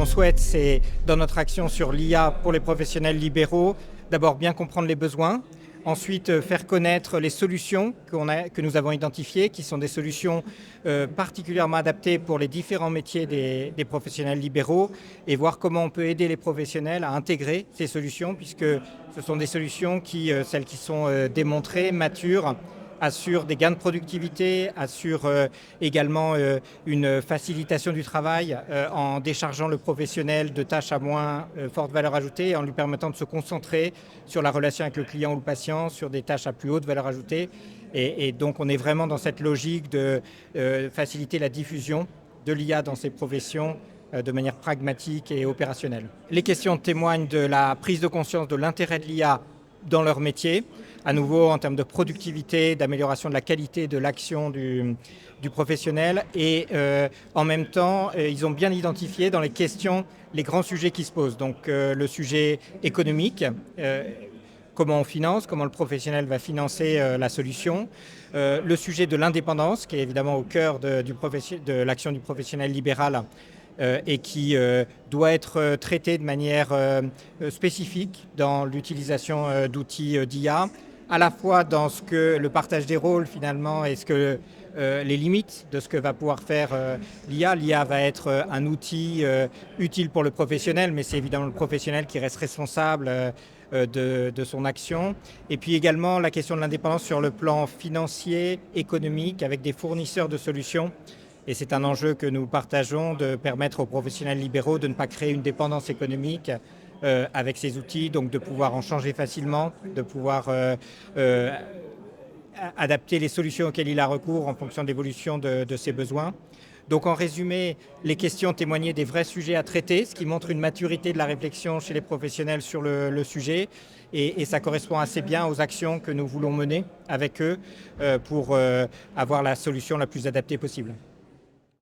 souhaite, c'est dans notre action sur l'IA pour les professionnels libéraux, d'abord bien comprendre les besoins, ensuite faire connaître les solutions que nous avons identifiées, qui sont des solutions particulièrement adaptées pour les différents métiers des professionnels libéraux, et voir comment on peut aider les professionnels à intégrer ces solutions, puisque ce sont des solutions celles qui sont démontrées, matures, assurent des gains de productivité, assurent également une facilitation du travail en déchargeant le professionnel de tâches à moins forte valeur ajoutée et en lui permettant de se concentrer sur la relation avec le client ou le patient, sur des tâches à plus haute valeur ajoutée. Et donc on est vraiment dans cette logique de faciliter la diffusion de l'IA dans ces professions de manière pragmatique et opérationnelle. Les questions témoignent de la prise de conscience de l'intérêt de l'IA dans leur métier, à nouveau en termes de productivité, d'amélioration de la qualité de l'action du professionnel, et en même temps, ils ont bien identifié dans les questions les grands sujets qui se posent. Donc le sujet économique, comment on finance, comment le professionnel va financer la solution, le sujet de l'indépendance, qui est évidemment au cœur de l'action du professionnel libéral, et qui doit être traité de manière spécifique dans l'utilisation d'outils d'IA, à la fois dans le partage des rôles finalement et les limites de ce que va pouvoir faire l'IA. L'IA va être un outil utile pour le professionnel, mais c'est évidemment le professionnel qui reste responsable de son action. Et puis également la question de l'indépendance sur le plan financier, économique, avec des fournisseurs de solutions. Et c'est un enjeu que nous partageons, de permettre aux professionnels libéraux de ne pas créer une dépendance économique avec ces outils, donc de pouvoir en changer facilement, de pouvoir adapter les solutions auxquelles il a recours en fonction de l'évolution de ses besoins. Donc en résumé, les questions témoignaient des vrais sujets à traiter, ce qui montre une maturité de la réflexion chez les professionnels sur le sujet. Et ça correspond assez bien aux actions que nous voulons mener avec eux pour avoir la solution la plus adaptée possible.